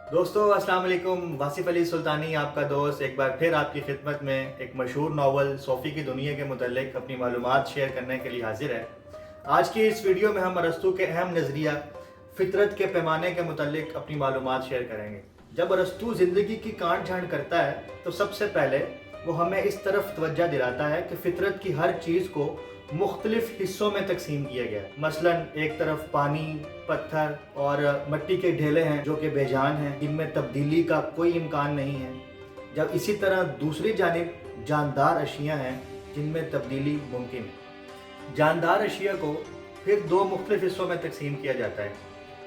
दोस्तों अस्सलाम वालेकुम। वासिफ अली सुल्तानी आपका दोस्त एक बार फिर आपकी खिदमत में एक मशहूर नावल सोफ़ी की दुनिया के मुतल्लिक अपनी मालूमात शेयर करने के लिए हाजिर है। आज की इस वीडियो में हम अरस्तू के अहम नज़रिया फ़ितरत के पैमाने के मुतल्लिक अपनी मालूमात शेयर करेंगे। जब अरस्तू ज़िंदगी की काट छाँट करता है तो सबसे पहले वो हमें इस तरफ तवज्जो दिलाता है कि फ़ितरत की हर चीज़ को मुख्तलिफ हिस्सों में तकसीम किया गया है। मसलन एक तरफ पानी, पत्थर और मिट्टी के ढेले हैं जो कि बेजान हैं, जिनमें तब्दीली का कोई इम्कान नहीं है। जब इसी तरह दूसरी जानिब जानदार अशिया हैं जिनमें तब्दीली मुमकिन है। जानदार अशिया को फिर दो मुख्तलिफ हिस्सों में तकसीम किया जाता है,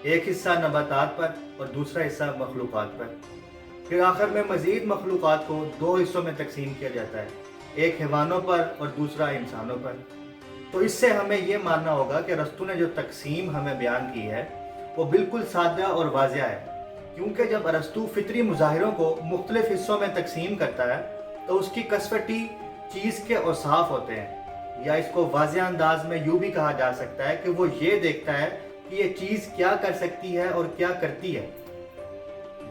एक हिस्सा नबातात पर और दूसरा हिस्सा मखलूक़ात पर। फिर आखिर में मज़ीद मखलूक़ात को दो हिस्सों में तकसीम किया जाता है, एक हैवानों पर और दूसरा इंसानों पर। तो इससे हमें ये मानना होगा कि अरस्तू ने जो तकसीम हमें बयान की है वो बिल्कुल सादा और वाज़िया है, क्योंकि जब अरस्तू फितरी मुज़ाहिरों को मुख्तलिफ हिस्सों में तकसीम करता है तो उसकी कसवटी चीज़ के औसाफ होते हैं, या इसको वाज़िया अंदाज में यूँ भी कहा जा सकता है कि वो ये देखता है कि ये चीज़ क्या कर सकती है और क्या करती है।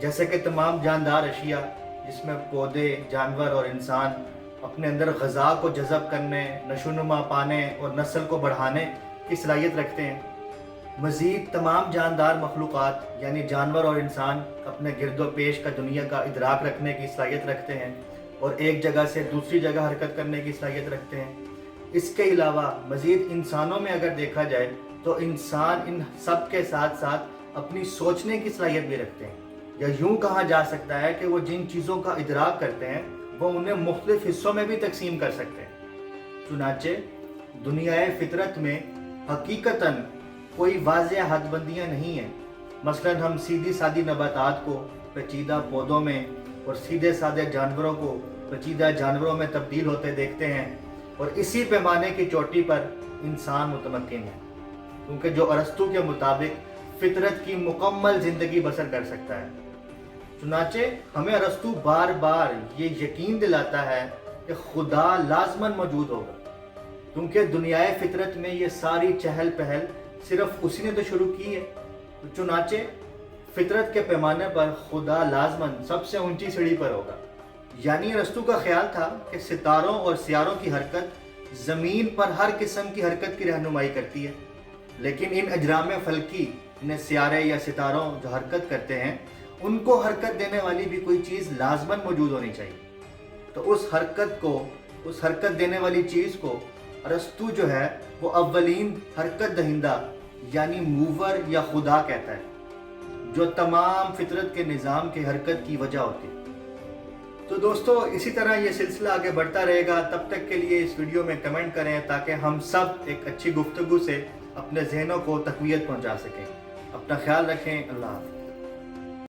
जैसे कि तमाम जानदार अशिया जिसमें पौधे, जानवर और इंसान अपने अंदर ग़ज़ा को जज़ब करने, नशोनुमा पाने और नस्ल को बढ़ाने की सलाहियत रखते हैं। मज़ीद तमाम जानदार मखलूक़ात यानी जानवर और इंसान अपने गिरदो पेश का दुनिया का इदराक रखने की सलाहियत रखते हैं और एक जगह से दूसरी जगह हरकत करने की सलाहियत रखते हैं। इसके अलावा मज़ीद इंसानों में अगर देखा जाए तो इंसान इन सब के साथ साथ अपनी सोचने की सलाहियत भी रखते हैं, या यूँ कहा जा सकता है कि वो जिन चीज़ों का इदराक करते हैं वो उन्हें मुख्तलिफ हिस्सों में भी तकसीम कर सकते हैं। चुनाचे दुनियाए फितरत में हकीकतन कोई वाज़िया हदबंदियाँ नहीं हैं। मसलन हम सीधी सादी नबातात को पेचीदा पौधों में और सीधे सादे जानवरों को पेचीदा जानवरों में तब्दील होते देखते हैं, और इसी पैमाने की चोटी पर इंसान मुतमक्किन है, क्योंकि जो अरस्तू के मुताबिक फितरत की मुकम्मल ज़िंदगी बसर कर सकता है। चुनाचे हमें अरस्तू बार बार ये यकीन दिलाता है कि खुदा लाजमन मौजूद होगा, क्योंकि दुनियाए फितरत में ये सारी चहल पहल सिर्फ उसी ने तो शुरू की है। तो चुनाचे फितरत के पैमाने पर खुदा लाजमन सबसे ऊंची सीढ़ी पर होगा। यानी अरस्तू का ख्याल था कि सितारों और सियारों की हरकत ज़मीन पर हर किस्म की हरकत की रहनुमाई करती है, लेकिन इन अजराम फल्की, इन्हें सियारे या सितारों जो हरकत करते हैं, उनको हरकत देने वाली भी कोई चीज़ लाजमन मौजूद होनी चाहिए। तो उस हरकत देने वाली चीज़ को अरस्तू जो है वो अव्वलीन हरकत दहिंदा यानी मूवर या खुदा कहता है, जो तमाम फितरत के निज़ाम के हरकत की वजह होती है। तो दोस्तों इसी तरह ये सिलसिला आगे बढ़ता रहेगा। तब तक के लिए इस वीडियो में कमेंट करें ताकि हम सब एक अच्छी गुफ्तगू से अपने जहनों को तक़वियत पहुँचा सकें। अपना ख्याल रखें। अल्लाह हाफ़िज़।